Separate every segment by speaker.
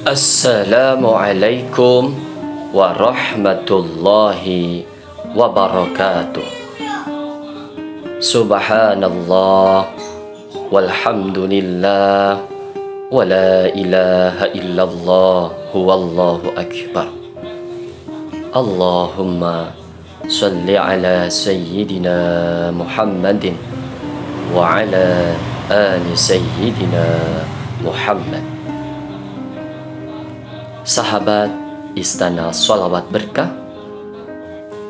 Speaker 1: Assalamualaikum warahmatullahi wabarakatuh. Subhanallah walhamdulillah wa la ilaha illallah huwallahu akbar. Allahumma salli ala sayyidina Muhammadin wa ala ali sayyidina Muhammad. Sahabat Istana Sholawat Berkah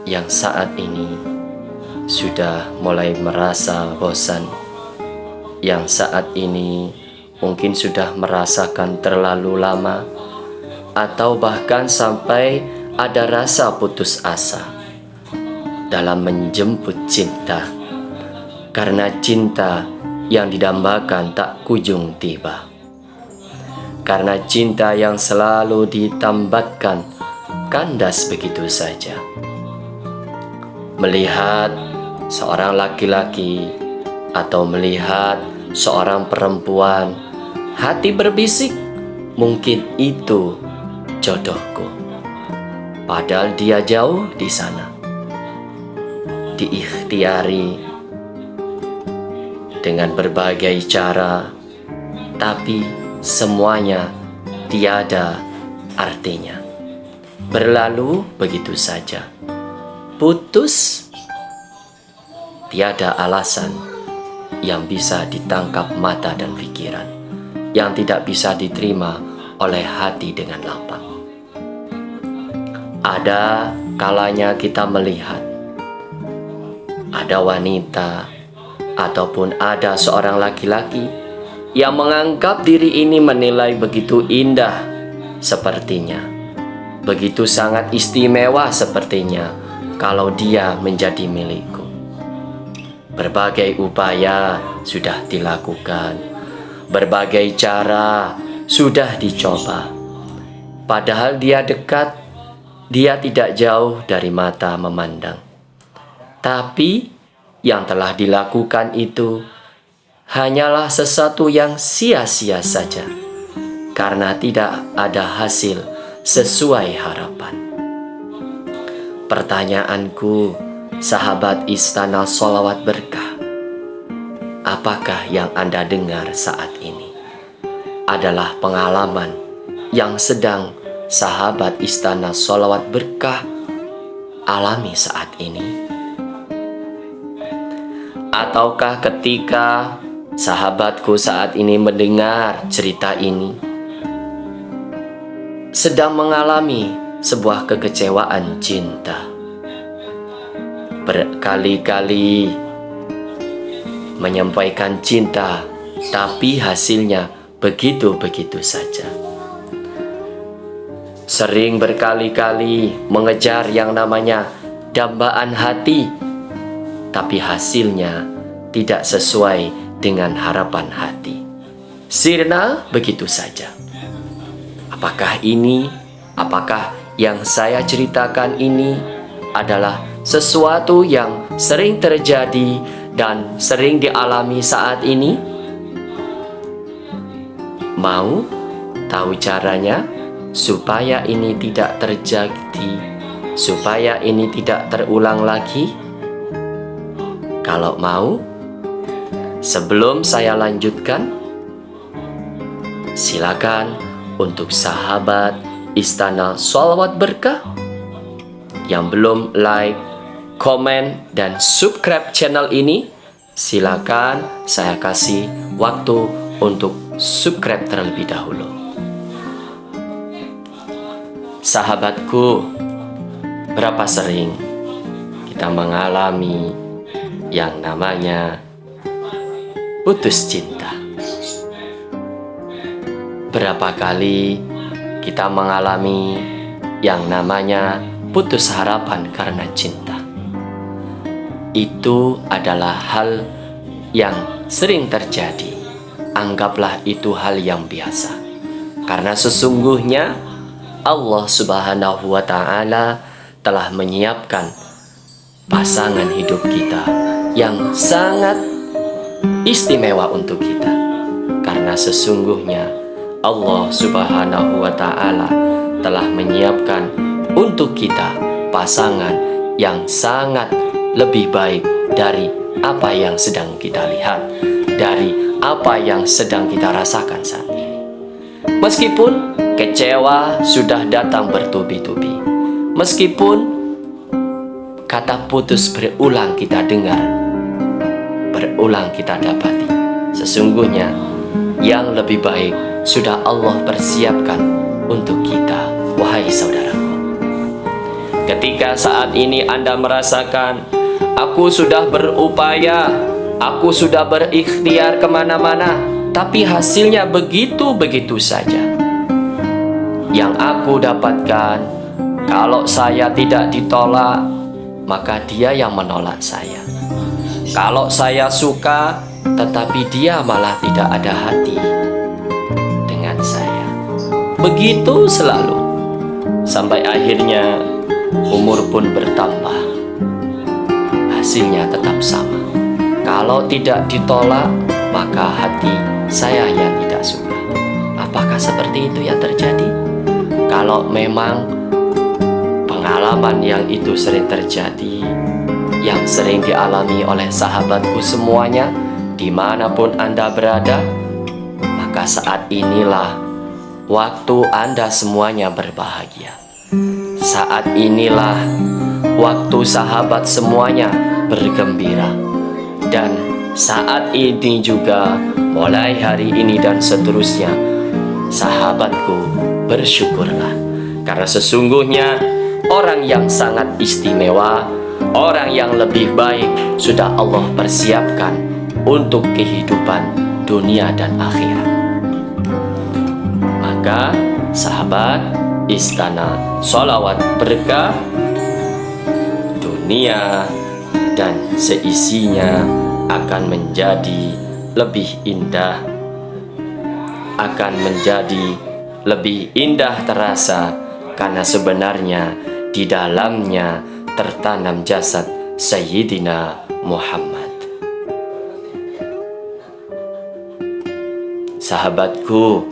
Speaker 1: yang saat ini sudah mulai merasa bosan, yang saat ini mungkin sudah merasakan terlalu lama, atau bahkan sampai ada rasa putus asa dalam menjemput cinta, karena cinta yang didambakan tak kunjung tiba, karena cinta yang selalu ditambatkan kandas begitu saja. Melihat seorang laki-laki atau melihat seorang perempuan, hati berbisik, mungkin itu jodohku. Padahal dia jauh di sana. Diikhtiari dengan berbagai cara, tapi semuanya tiada artinya. Berlalu begitu saja. Putus tiada alasan yang bisa ditangkap mata dan pikiran, yang tidak bisa diterima oleh hati dengan lapang. Ada kalanya kita melihat ada wanita ataupun ada seorang laki-laki yang menganggap diri ini menilai begitu indah sepertinya, begitu sangat istimewa sepertinya kalau dia menjadi milikku. Berbagai upaya sudah dilakukan, berbagai cara sudah dicoba. Padahal dia dekat, dia tidak jauh dari mata memandang. Tapi yang telah dilakukan itu hanyalah sesuatu yang sia-sia saja, karena tidak ada hasil sesuai harapan. Pertanyaanku, sahabat Istana Sholawat Berkah, apakah yang Anda dengar saat ini adalah pengalaman yang sedang sahabat Istana Sholawat Berkah alami saat ini? Ataukah ketika sahabatku saat ini mendengar cerita ini sedang mengalami sebuah kekecewaan cinta, berkali-kali menyampaikan cinta, tapi hasilnya begitu-begitu saja. Sering berkali-kali mengejar yang namanya dambaan hati, tapi hasilnya tidak sesuai dengan harapan hati. Sirna begitu saja. Apakah yang saya ceritakan ini adalah sesuatu yang sering terjadi dan sering dialami saat ini? Mau tahu caranya supaya ini tidak terjadi, supaya ini tidak terulang lagi? Kalau mau, sebelum saya lanjutkan, silakan untuk sahabat Istana Sholawat Berkah yang belum like, komen, dan subscribe channel ini, silakan saya kasih waktu untuk subscribe terlebih dahulu. Sahabatku, berapa sering kita mengalami yang namanya putus cinta? Berapa kali kita mengalami yang namanya putus harapan karena cinta? Itu adalah hal yang sering terjadi. Anggaplah itu hal yang biasa, karena sesungguhnya Allah Subhanahu wa Ta'ala telah menyiapkan pasangan hidup kita yang sangat istimewa untuk kita, karena sesungguhnya Allah Subhanahu wa Ta'ala telah menyiapkan untuk kita pasangan yang sangat lebih baik dari apa yang sedang kita lihat, dari apa yang sedang kita rasakan saat ini. Meskipun kecewa sudah datang bertubi-tubi, meskipun kata putus berulang kita dengar, berulang kita dapati, sesungguhnya yang lebih baik sudah Allah persiapkan untuk kita, wahai saudaraku. Ketika saat ini Anda merasakan, aku sudah berupaya, aku sudah berikhtiar kemana-mana, tapi hasilnya begitu-begitu saja. Yang aku dapatkan, kalau saya tidak ditolak, maka dia yang menolak saya. Kalau saya suka, tetapi dia malah tidak ada hati dengan saya. Begitu selalu, sampai akhirnya umur pun bertambah, hasilnya tetap sama. Kalau tidak ditolak, maka hati saya yang tidak suka. Apakah seperti itu yang terjadi? Kalau memang pengalaman yang itu sering terjadi, yang sering dialami oleh sahabatku semuanya, dimanapun Anda berada, maka saat inilah waktu Anda semuanya berbahagia. Saat inilah waktu sahabat semuanya bergembira. Dan saat ini juga, mulai hari ini dan seterusnya, sahabatku, bersyukurlah, karena sesungguhnya orang yang sangat istimewa, orang yang lebih baik sudah Allah persiapkan untuk kehidupan dunia dan akhirat. Maka sahabat, istana sholawat berkah, dunia dan seisinya akan menjadi lebih indah, akan menjadi lebih indah terasa, karena sebenarnya di dalamnya tertanam jasad Sayyidina Muhammad. Sahabatku,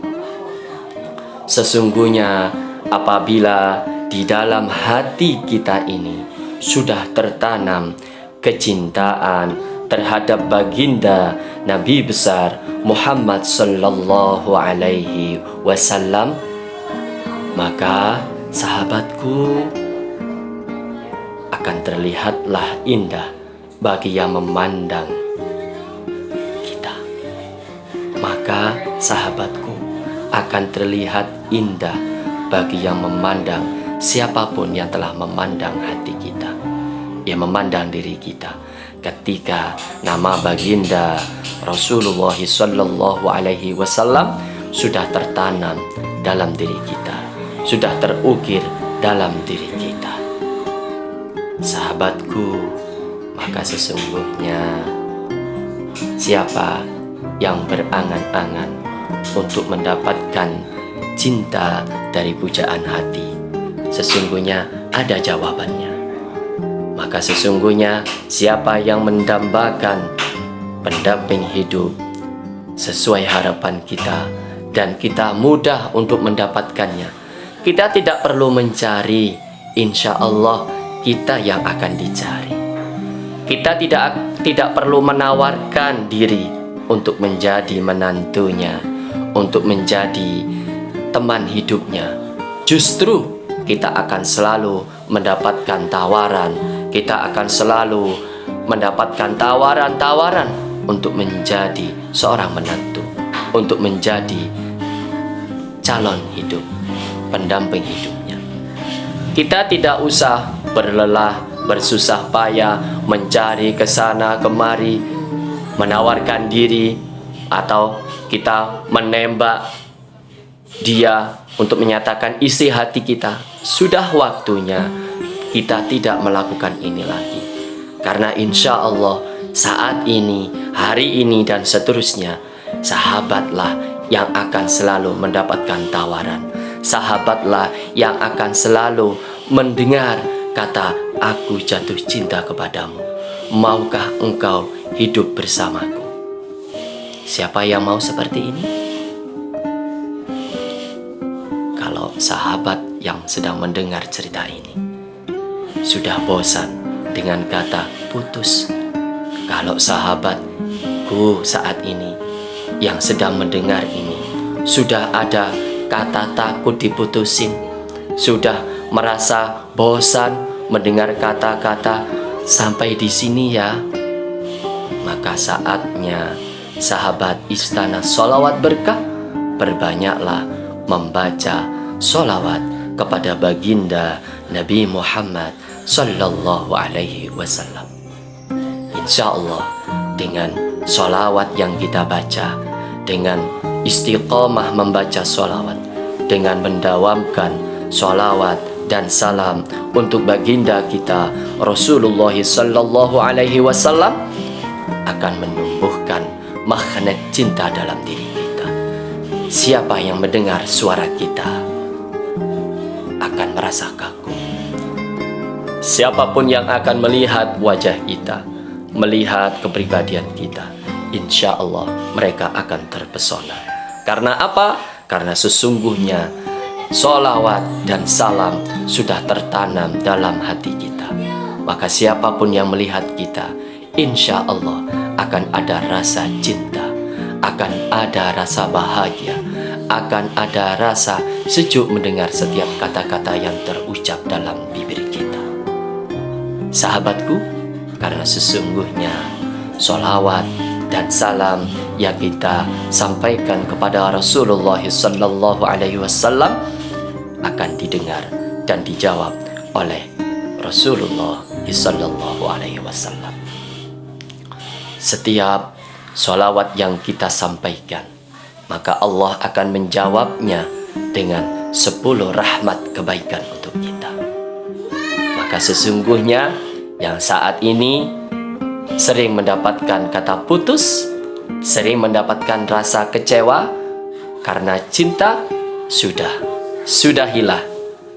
Speaker 1: sesungguhnya apabila di dalam hati kita ini sudah tertanam kecintaan terhadap baginda Nabi besar Muhammad sallallahu alaihi wasallam, maka sahabatku, akan terlihatlah indah bagi yang memandang kita. Maka sahabatku, akan terlihat indah bagi yang memandang siapapun yang telah memandang hati kita, yang memandang diri kita. Ketika nama baginda Rasulullah sallallahu alaihi wasallam sudah tertanam dalam diri kita, sudah terukir dalam diri kita. Sahabatku, maka sesungguhnya siapa yang berangan-angan untuk mendapatkan cinta dari pujaan hati, sesungguhnya ada jawabannya. Maka sesungguhnya siapa yang mendambakan pendamping hidup sesuai harapan kita, dan kita mudah untuk mendapatkannya, kita tidak perlu mencari, insya Allah kita yang akan dicari. Kita tidak perlu menawarkan diri untuk menjadi menantunya, untuk menjadi teman hidupnya. Justru kita akan selalu mendapatkan tawaran, kita akan selalu mendapatkan tawaran-tawaran untuk menjadi seorang menantu, untuk menjadi calon hidup, pendamping hidupnya. Kita tidak usah berlelah, bersusah payah mencari ke sana kemari, menawarkan diri, atau kita menembak dia untuk menyatakan isi hati kita. Sudah waktunya kita tidak melakukan ini lagi, karena insya Allah saat ini, hari ini dan seterusnya, sahabatlah yang akan selalu mendapatkan tawaran. Sahabatlah yang akan selalu mendengar kata, aku jatuh cinta kepadamu, maukah engkau hidup bersamaku? Siapa yang mau seperti ini? sahabat yang sedang mendengar cerita ini sudah bosan dengan kata putus. Kalau sahabatku saat ini yang sedang mendengar ini sudah ada kata takut diputusin, sudah merasa bosan mendengar kata-kata sampai di sini ya, maka saatnya sahabat Istana Sholawat Berkah perbanyaklah membaca sholawat kepada baginda Nabi Muhammad Sallallahu Alaihi Wasallam. Insya Allah dengan sholawat yang kita baca, dengan istiqomah membaca sholawat, dengan mendawamkan sholawat dan salam untuk baginda kita Rasulullah Sallallahu Alaihi Wasallam, akan menumbuhkan magnet cinta dalam diri kita. Siapa yang mendengar suara kita akan merasa kagum. Siapapun yang akan melihat wajah kita, melihat kepribadian kita, insya Allah mereka akan terpesona. Karena apa? Karena sesungguhnya sholawat dan salam sudah tertanam dalam hati kita. Maka siapapun yang melihat kita, insya Allah akan ada rasa cinta, akan ada rasa bahagia, akan ada rasa sejuk mendengar setiap kata-kata yang terucap dalam bibir kita. Sahabatku, karena sesungguhnya sholawat dan salam yang kita sampaikan kepada Rasulullah Sallallahu Alaihi Wasallam akan didengar dan dijawab oleh Rasulullah Sallallahu Alaihi Wasallam. Setiap sholawat yang kita sampaikan, maka Allah akan menjawabnya dengan 10 rahmat kebaikan untuk kita. Maka sesungguhnya yang saat ini sering mendapatkan kata putus, sering mendapatkan rasa kecewa karena cinta, sudah hilang.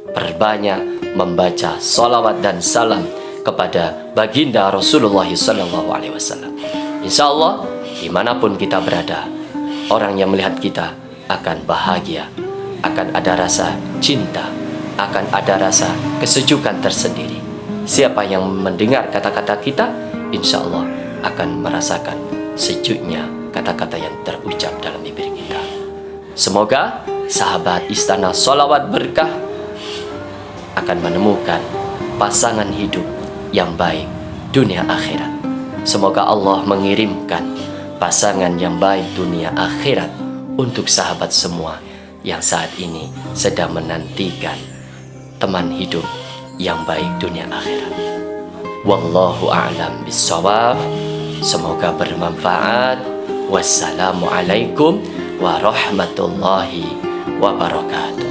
Speaker 1: Perbanyak membaca sholawat dan salam kepada baginda Rasulullah SAW. Insya Allah dimanapun kita berada, orang yang melihat kita akan bahagia, akan ada rasa cinta, akan ada rasa kesejukan tersendiri. Siapa yang mendengar kata-kata kita, insya Allah akan merasakan sejuknya kata-kata yang terucap dalam bibir kita. Semoga sahabat Istana Sholawat Berkah akan menemukan pasangan hidup yang baik dunia akhirat. Semoga Allah mengirimkan pasangan yang baik dunia akhirat untuk sahabat semua yang saat ini sedang menantikan teman hidup yang baik dunia akhirat. Wallahu a'lam bissawab. Semoga bermanfaat. Wassalamualaikum warahmatullahi wabarakatuh.